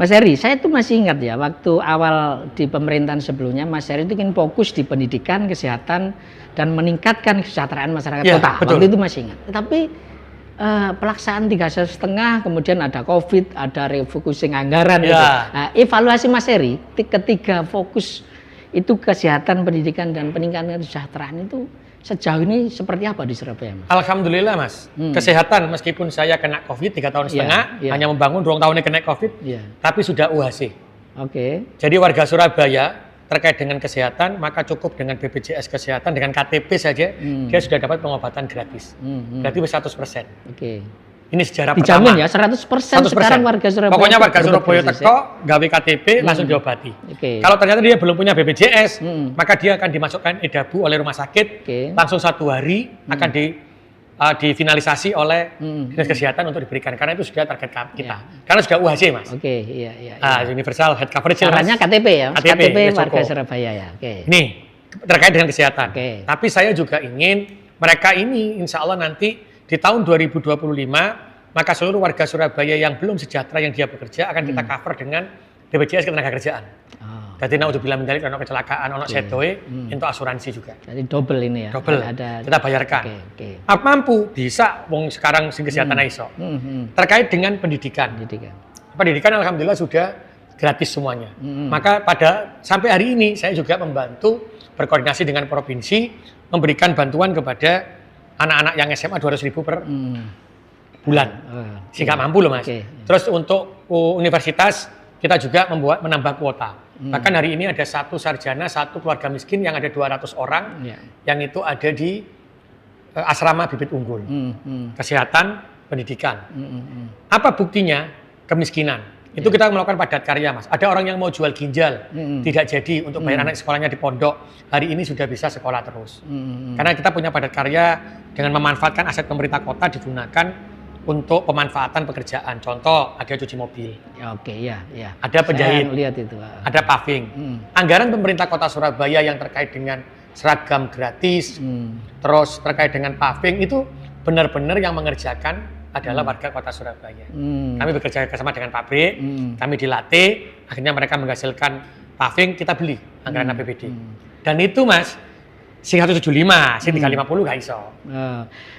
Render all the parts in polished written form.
Mas Heri, saya tuh masih ingat ya waktu awal di pemerintahan sebelumnya Mas Heri itu ingin fokus di pendidikan, kesehatan dan meningkatkan kesejahteraan masyarakat Ya, kota. betul. Waktu itu masih ingat. Tapi pelaksanaan 3,5 kemudian ada COVID, ada refocusing anggaran. Ya. Gitu. Nah, evaluasi Mas Heri ketika fokus itu kesehatan, pendidikan dan peningkatan kesejahteraan itu sejauh ini seperti apa di Surabaya, Mas? Alhamdulillah, Mas. Kesehatan meskipun saya kena COVID 3 tahun setengah, hanya membangun 2 tahunnya kena COVID, tapi sudah UHC. Oke. Jadi warga Surabaya terkait dengan kesehatan, maka cukup dengan BPJS Kesehatan, dengan KTP saja, dia sudah dapat pengobatan gratis. Berarti 100%. Oke. Ini sejarah Dijamin pertama. ya, 100% sekarang warga Surabaya. Pokoknya warga Surabaya teko, gawe KTP, langsung diobati. Kalau ternyata dia belum punya BPJS, maka dia akan dimasukkan edabu oleh rumah sakit, langsung 1 hari akan difinalisasi oleh Dinas Kesehatan untuk diberikan. Karena itu sudah target kita. Karena sudah UHC, Mas. Oke, iya. Universal Health Coverage. Caranya KTP ya, KTP warga cukup. Surabaya ya. Oke. Nih, terkait dengan kesehatan. Oke. Tapi saya juga ingin mereka ini insya Allah nanti di tahun 2025, maka seluruh warga Surabaya yang belum sejahtera yang dia bekerja akan kita cover dengan BPJS Ketenagakerjaan. Jadi naudzubillah min dzalik, ono kecelakaan, ono sedoe, untuk asuransi juga. Jadi double ini ya. Double. Kita bayarkan. Apa mampu bisa wong sekarang sing kesehatan iso. Terkait dengan pendidikan. Pendidikan alhamdulillah sudah gratis semuanya. Maka sampai hari ini saya juga membantu berkoordinasi dengan provinsi memberikan bantuan kepada anak-anak yang SMA 200.000 per bulan. Sehingga mampu loh, Mas. Terus untuk universitas kita juga menambah kuota. Bahkan hari ini ada 1 sarjana, 1 keluarga miskin yang ada 200 orang yang itu ada di asrama bibit unggul. Kesehatan, pendidikan. Apa buktinya? Kemiskinan. Itu kita melakukan padat karya, Mas. Ada orang yang mau jual ginjal, tidak jadi untuk bayar anak sekolahnya di pondok. Hari ini sudah bisa sekolah terus. Karena kita punya padat karya dengan memanfaatkan aset pemerintah kota digunakan untuk pemanfaatan pekerjaan. Contoh, ada cuci mobil. Oke, ya. Ada penjahit. Saya lihat itu. Ada paving. Anggaran pemerintah kota Surabaya yang terkait dengan seragam gratis, terus terkait dengan paving itu benar-benar yang mengerjakan adalah warga kota Surabaya. Kami bekerja sama dengan pabrik, kami dilatih, akhirnya mereka menghasilkan paving, kita beli anggaran APBD. Dan itu, Mas, sing 175, sing 350 gak iso.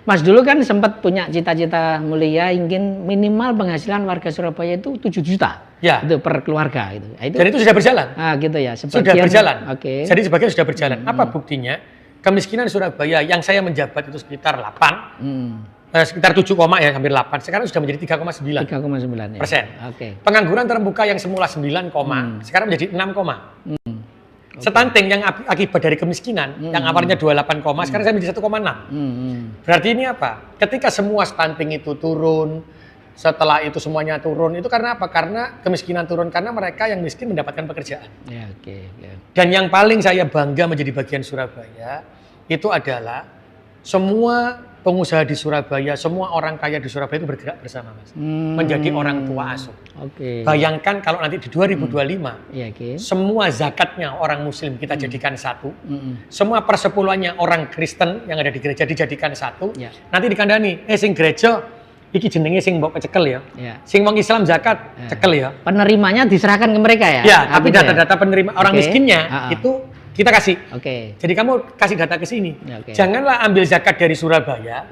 Mas dulu kan sempat punya cita-cita mulia ingin minimal penghasilan warga Surabaya itu 7 juta. Itu per keluarga itu. Dan itu sudah berjalan. Gitu ya. Sudah berjalan. Oke. Jadi sebagian sudah berjalan. Apa buktinya? Kemiskinan Surabaya yang saya menjabat itu sekitar 8. Sekitar 7, ya hampir 8. Sekarang sudah menjadi 3,9. 3,9 ya. Persen. Oke. Pengangguran terbuka yang semula 9, sekarang menjadi 6, Stunting yang akibat dari kemiskinan yang awalnya 28, sekarang saya menjadi 1,6. Berarti ini apa? Ketika semua stunting itu turun, setelah itu semuanya turun, itu karena apa? Karena kemiskinan turun karena mereka yang miskin mendapatkan pekerjaan. Dan yang paling saya bangga menjadi bagian Surabaya itu adalah semua pengusaha di Surabaya, semua orang kaya di Surabaya itu bergerak bersama, Mas. Menjadi orang tua asuh. Bayangkan kalau nanti di 2025, semua zakatnya orang Muslim kita jadikan satu, semua persepuluhannya orang Kristen yang ada di gereja dijadikan satu, nanti dikandani, sing gereja, iki jenenge sing mbok kecekel ya, sing wong Islam zakat, cekel ya. Penerimanya diserahkan ke mereka ya? Tapi data-data penerima orang miskinnya itu kita kasih. Jadi kamu kasih data ke sini. Janganlah ambil zakat dari Surabaya.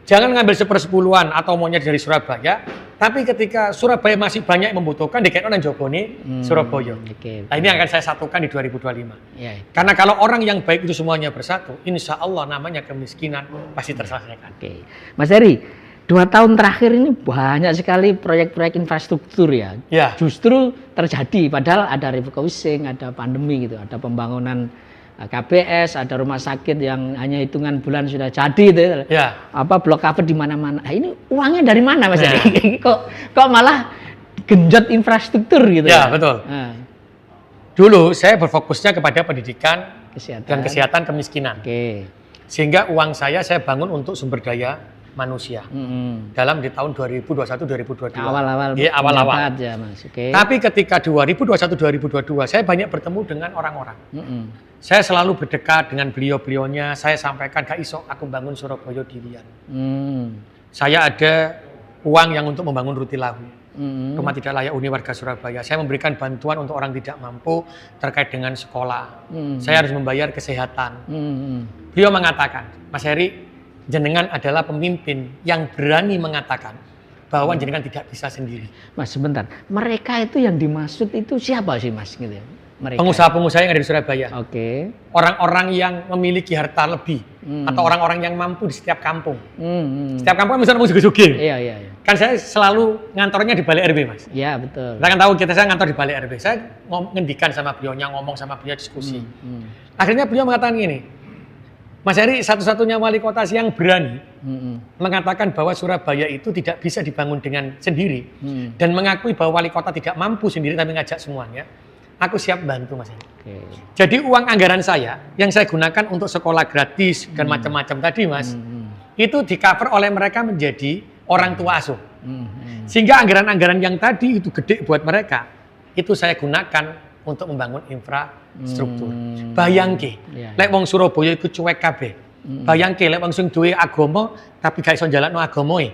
Jangan ngambil 1/10 atau maunya dari Surabaya. Tapi ketika Surabaya masih banyak yang membutuhkan, dikaitkan dengan Jogone, Surabaya. Nah ini akan saya satukan di 2025. Karena kalau orang yang baik itu semuanya bersatu, insya Allah namanya kemiskinan pasti terselesaikan. Mas Heri, 2 tahun terakhir ini banyak sekali proyek-proyek infrastruktur ya. Justru terjadi padahal ada refocusing, ada pandemi gitu, ada pembangunan KBS, ada rumah sakit yang hanya hitungan bulan sudah jadi gitu. Apa blok cover di mana-mana. Nah, ini uangnya dari mana, Mas? Kok malah genjot infrastruktur gitu. Betul. Dulu saya berfokusnya kepada pendidikan dan kesehatan kemiskinan. Sehingga uang saya bangun untuk sumber daya manusia dalam di tahun 2021-2022 awal-awal aja, Mas. Tapi ketika 2021-2022 saya banyak bertemu dengan orang-orang. Saya selalu berdekat dengan beliau-beliaunya. Saya sampaikan, gak iso aku bangun Surabaya dirian. Saya ada uang yang untuk membangun Rutilahu. Rumah Tidak Layak Huni Warga Surabaya. Saya memberikan bantuan untuk orang tidak mampu terkait dengan sekolah. Saya harus membayar kesehatan. Beliau mengatakan, Mas Heri, jenengan adalah pemimpin yang berani mengatakan bahwa jenengan tidak bisa sendiri. Mas, sebentar. Mereka itu yang dimaksud itu siapa sih, Mas? Gitu ya? Pengusaha-pengusaha yang ada di Surabaya. Oke. Orang-orang yang memiliki harta lebih atau orang-orang yang mampu di setiap kampung. Setiap kampung misalnya mau sugih-sugih. Iya. Kan saya selalu ngantornya di Balai RW, Mas. Iya, betul. Kita kan tahu saya ngantor di Balai RW. Saya ngendikan sama beliaunya, ngomong sama beliau, diskusi. Akhirnya beliau mengatakan gini, Mas Heri satu-satunya wali kota yang berani mengatakan bahwa Surabaya itu tidak bisa dibangun dengan sendiri dan mengakui bahwa wali kota tidak mampu sendiri tapi ngajak semuanya. Aku siap bantu, Mas Heri. Jadi uang anggaran saya yang saya gunakan untuk sekolah gratis dan macam-macam tadi, Mas, itu di-cover oleh mereka menjadi orang tua asuh. Sehingga anggaran-anggaran yang tadi itu gede buat mereka, itu saya gunakan untuk membangun infrastruktur. Bayangke, lek wong Surabaya iku cuek kabeh. Bayangke lek wong sing duwe agama tapi gak iso njalukno agamae.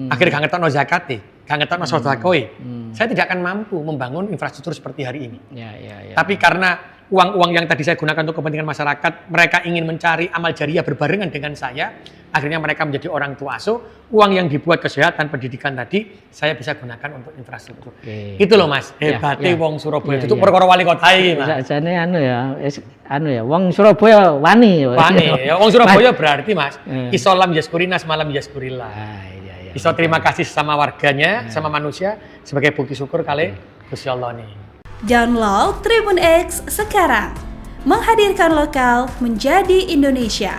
Akhire gak ngetokno zakate, gak ngetokno sedekahe. Saya tidak akan mampu membangun infrastruktur seperti hari ini. Tapi karena uang-uang yang tadi saya gunakan untuk kepentingan masyarakat, mereka ingin mencari amal jariah berbarengan dengan saya, akhirnya mereka menjadi orang tua asuh. Uang yang dibuat kesehatan, pendidikan tadi, saya bisa gunakan untuk infrastruktur. Itu loh, Mas, hebatnya wong Surabaya. Itu perkara wali kota iki, Mas. Sajane wong Surabaya wani. Wani, ya wong Surabaya berarti, Mas, iso lam yaskurinas malam yaskurillah. Iso terima kasih sama warganya, sama manusia sebagai bukti syukur kali Gusti Allah nih. Download Tribun X sekarang, menghadirkan lokal menjadi Indonesia.